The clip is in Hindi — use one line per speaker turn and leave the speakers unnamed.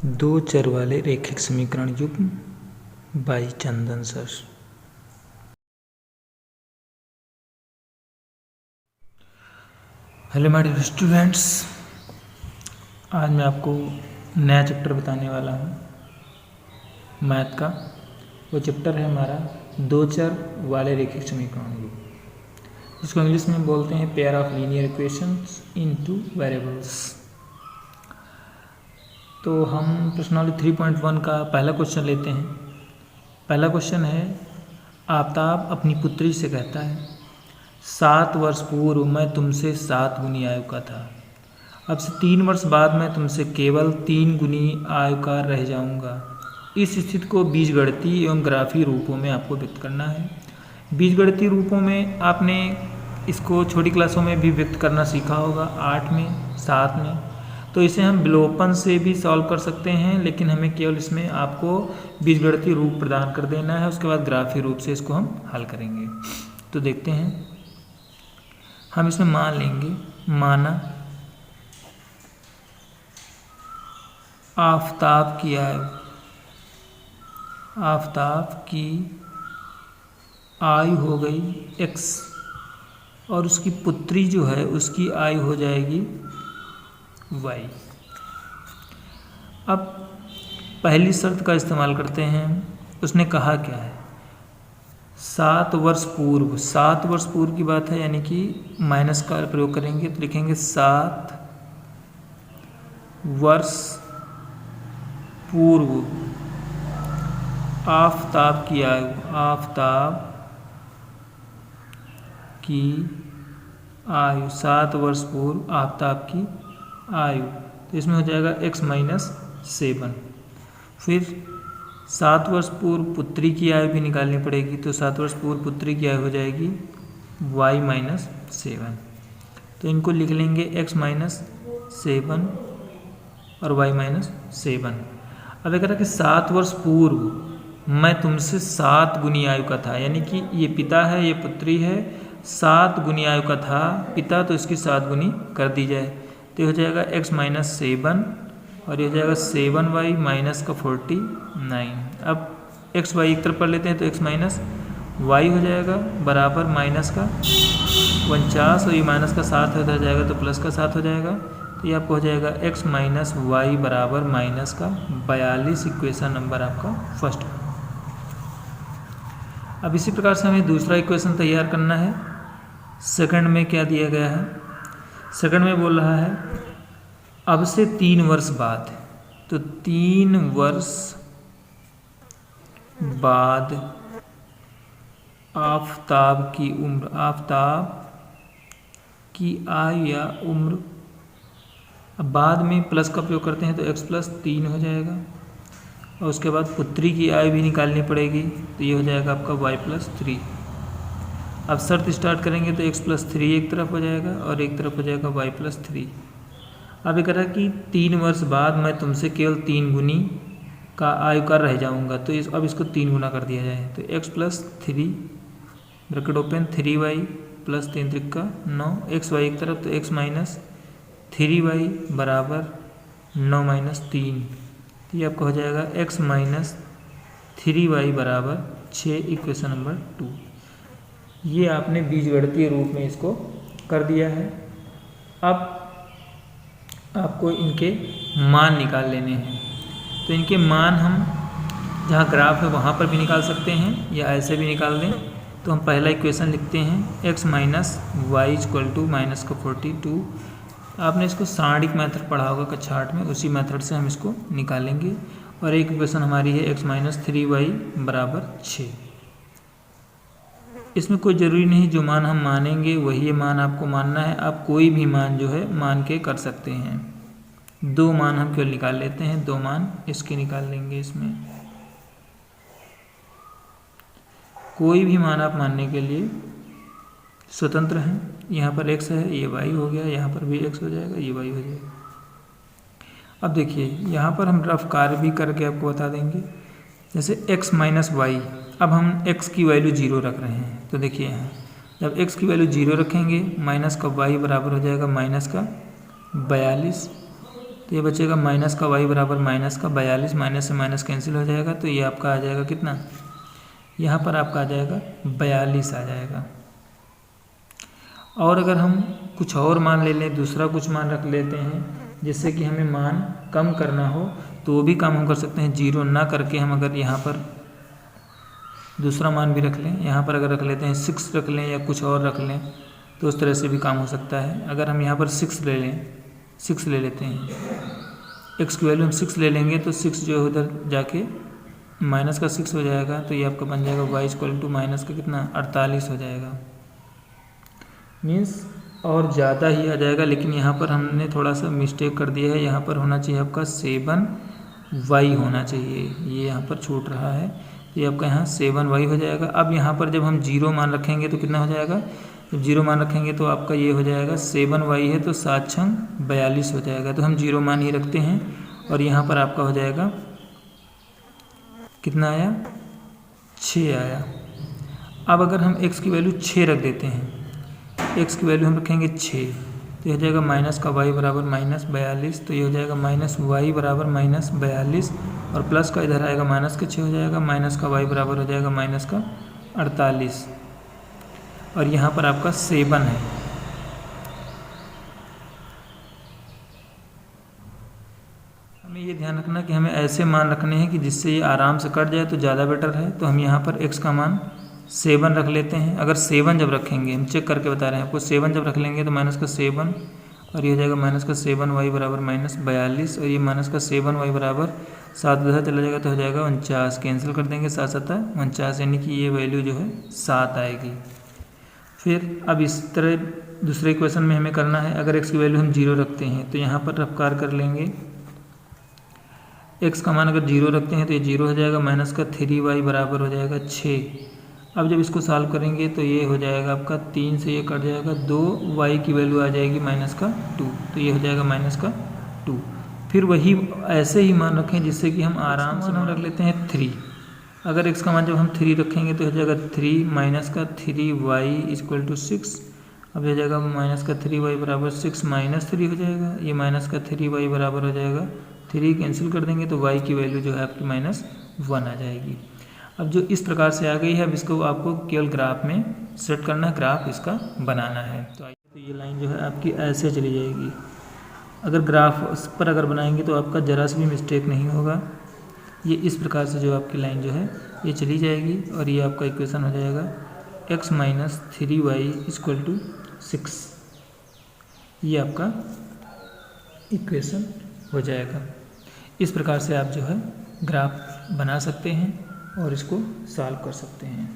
दो चर वाले रैखिक समीकरण युग्म by Chandan sir. Hello my dear students, आज मैं आपको नया चैप्टर बताने वाला हूँ मैथ का। वो चैप्टर है हमारा दो चर वाले रैखिक समीकरण युग्म, जिसको इंग्लिश में बोलते हैं pair of linear equations into variables. तो हम प्रश्नावली 3.1 का पहला क्वेश्चन लेते हैं। पहला क्वेश्चन है, आफ्ताब अपनी पुत्री से कहता है 7 वर्ष पूर्व मैं तुमसे 7 गुनी आयु का था, अब से 3 वर्ष बाद मैं तुमसे केवल 3 गुनी आयु का रह जाऊंगा। इस स्थिति को बीजगणितीय एवं ग्राफीय रूपों में आपको व्यक्त करना है। बीजगणितीय रूपों में आपने इसको छोटी क्लासों में भी व्यक्त करना सीखा होगा, 8 में 7 में। तो इसे हम विलोपन से भी सॉल्व कर सकते हैं, लेकिन हमें केवल इसमें आपको बीजगणितीय रूप प्रदान कर देना है, उसके बाद ग्राफीय रूप से इसको हम हल करेंगे। तो देखते हैं, हम इसमें मान लेंगे, माना आफ्ताब की आयु, आफ्ताब की आयु हो गई x और उसकी पुत्री जो है उसकी आयु हो जाएगी y। अब पहली शर्त का इस्तेमाल करते हैं। उसने कहा क्या है, 7 वर्ष पूर्व, 7 वर्ष पूर्व की बात है, यानी कि माइनस का प्रयोग करेंगे तो लिखेंगे 7 वर्ष पूर्व आफ्ताब की आयु, आफ्ताब की आयु, 7 वर्ष पूर्व आफ्ताब की आयु। तो इसमें हो जाएगा x माइनस 7। फिर 7 वर्ष पूर्व पुत्री की आयु भी निकालनी पड़ेगी, तो 7 वर्ष पूर्व पुत्री की आयु हो जाएगी y माइनस 7। तो इनको लिख लेंगे x माइनस 7 और y माइनस 7। अब एक कि 7 वर्ष पूर्व मैं तुमसे 7 गुनी आयु का था, यानी कि ये पिता है, ये पुत्री है, 7 गुनी आयु का था पिता, तो इसकी 7 गुनी कर दी जाए तो ये हो जाएगा x माइनस 7 और ये हो जाएगा 7y माइनस का 49। अब x y एक तरफ कर लेते हैं तो x माइनस y हो जाएगा बराबर माइनस का 49 और ये माइनस का 7 उधर जाएगा तो प्लस का 7 हो जाएगा। तो ये आपको हो जाएगा x माइनस वाई बराबर माइनस का 42। इक्वेशन नंबर आपका फर्स्ट। अब इसी प्रकार से हमें दूसरा इक्वेशन तैयार करना है। सेकंड में क्या दिया गया है, सेकंड में बोल रहा है अब से 3 वर्ष बाद, तो 3 वर्ष बाद आफ्ताब की उम्र, आफ्ताब की आयु या उम्र, अब बाद में प्लस का प्रयोग करते हैं तो x प्लस 3 हो जाएगा और उसके बाद पुत्री की आयु भी निकालनी पड़ेगी, तो ये हो जाएगा आपका y प्लस 3। अब शर्त स्टार्ट करेंगे तो x प्लस 3 एक तरफ हो जाएगा और एक तरफ हो जाएगा y प्लस 3। अब ये कह रहा है कि 3 वर्ष बाद मैं तुमसे केवल 3 गुनी का आयु का रह जाऊंगा, तो अब इसको 3 गुना कर दिया जाए तो x plus 3 bracket open 3y plus 3 Trika 9, x y एक तरफ तो x माइनस 3y बराबर 9 माइनस 3। तो ये आपका हो जाएगा x माइनस 3y बराबर 6। Equation number 2। ये आपने बीजगणितीय रूप में इसको कर दिया है। अब आपको इनके मान निकाल लेने हैं, तो इनके मान हम जहाँ ग्राफ है वहाँ पर भी निकाल सकते हैं या ऐसे भी निकाल दें। तो हम पहला इक्वेशन लिखते हैं x minus y equal to minus का 42। आपने इसको सारणिक मेथड पढ़ा होगा कक्षा 8 में, उसी मेथड से हम इसको निकालेंगे। और एक इक्वेशन हमारी है x माइनस 3y बराबर 6। इसमें कोई ज़रूरी नहीं जो मान हम मानेंगे वही मान आपको मानना है, आप कोई भी मान जो है मान के कर सकते हैं। 2 मान हम केवल निकाल लेते हैं, 2 मान इसके निकाल लेंगे। इसमें कोई भी मान आप मानने के लिए स्वतंत्र हैं। यहाँ पर x है, ये y हो गया, यहाँ पर भी x हो जाएगा, ये y हो जाएगा। अब देखिए यहाँ पर हम रफ कार्य भी करके आपको बता देंगे, जैसे x माइनस वाई। अब हम x की वैल्यू 0 रख रहे हैं, तो देखिए यहाँ जब x की वैल्यू 0 रखेंगे माइनस का y बराबर हो जाएगा माइनस का 42। तो ये बचेगा माइनस का y बराबर माइनस का 42, माइनस से माइनस कैंसिल हो जाएगा, तो ये आपका आ जाएगा कितना, यहाँ पर आपका आ जाएगा 42 आ जाएगा। और अगर हम कुछ और मान ले लें, दूसरा कुछ मान रख लेते हैं जिससे कि हमें मान कम करना हो, तो वो भी काम हम कर सकते हैं। 0 ना करके हम अगर यहाँ पर दूसरा मान भी रख लें, यहाँ पर अगर रख लेते हैं 6 रख लें या कुछ और रख लें, तो उस तरह से भी काम हो सकता है। अगर हम यहाँ पर 6 ले लें, 6 ले लेते हैं, x की वैल्यू हम 6 ले लेंगे तो 6 जो है उधर जाके माइनस का 6 हो जाएगा, तो ये आपका बन जाएगा y इक्वल टू माइनस का कितना 48 हो जाएगा। मीन्स और ज़्यादा ही आ जाएगा, लेकिन यहाँ पर हमने थोड़ा सा मिस्टेक कर दिया है। यहाँ पर होना चाहिए आपका 7y होना चाहिए, ये यहाँ पर छूट रहा है, तो ये आपका यहाँ 7y हो जाएगा। अब यहाँ पर जब हम 0 मान रखेंगे तो कितना हो जाएगा, जब 0 मान रखेंगे तो आपका ये हो जाएगा 7y है तो 7 छंग 42 हो जाएगा, तो हम 0 मान ही रखते हैं। और यहाँ पर आपका हो जाएगा कितना आया, 6 आया। अब अगर हम x की वैल्यू 6 रख देते हैं, x की वैल्यू हम रखेंगे 6, तो ये हो जाएगा माइनस का y बराबर माइनस 42, तो ये हो जाएगा माइनस y बराबर माइनस 42, और प्लस का इधर आएगा माइनस का 6 हो जाएगा, माइनस का y बराबर हो जाएगा माइनस का 48, और यहाँ पर आपका 7 है। हमें ये ध्यान रखना कि हमें ऐसे मान रखने हैं कि जिससे ये आराम से कट जाए तो ज़्यादा बेटर है। तो हम यहाँ पर x का मान 7 रख लेते हैं। अगर 7 जब रखेंगे, हम चेक करके बता रहे हैं आपको, 7 जब रख लेंगे तो माइनस का 7, और ये हो जाएगा माइनस का 7y बराबर माइनस 42, और ये माइनस का 7y बराबर 7 उधर चला जाएगा तो हो जाएगा 49, कैंसिल कर देंगे 7 7 49, यानी कि ये वैल्यू जो है 7 आएगी। फिर अब इस तरह दूसरे इक्वेशन में हमें करना है। अगर x की वैल्यू हम 0 रखते हैं तो यहाँ पर रफ्कार कर लेंगे, x का मान अगर 0 रखते हैं तो ये 0 हो जाएगा, माइनस का 3y बराबर हो जाएगा 6। अब जब इसको सॉल्व करेंगे तो ये हो जाएगा आपका 3 से ये कट जाएगा, 2y की वैल्यू आ जाएगी माइनस का 2, तो ये हो जाएगा माइनस का 2। फिर वही ऐसे ही मान रखें जिससे कि हम आराम से हम रख लेते हैं 3। अगर x का मान जब हम 3 रखेंगे तो हो जाएगा 3 माइनस का 3y इक्वल टू 6। अब हो जाएगा माइनस का 3y बराबर 6 माइनस 3 हो जाएगा, ये माइनस का 3y बराबर हो जाएगा 3, कैंसिल कर देंगे तो y की वैल्यू जो है आपकी माइनस 1 आ जाएगी। अब जो इस प्रकार से आ गई है, अब इसको आपको केवल ग्राफ में सेट करना है, ग्राफ इसका बनाना है। तो ये लाइन जो है आपकी ऐसे चली जाएगी। अगर ग्राफ पर अगर बनाएंगे तो आपका ज़रा सा भी मिस्टेक नहीं होगा। ये इस प्रकार से जो आपकी लाइन जो है ये चली जाएगी, और ये आपका इक्वेशन हो जाएगा x minus 3y equal to 6, ये आपका इक्वेशन हो जाएगा। इस प्रकार से आप जो है ग्राफ बना सकते हैं और इसको सॉल्व कर सकते हैं।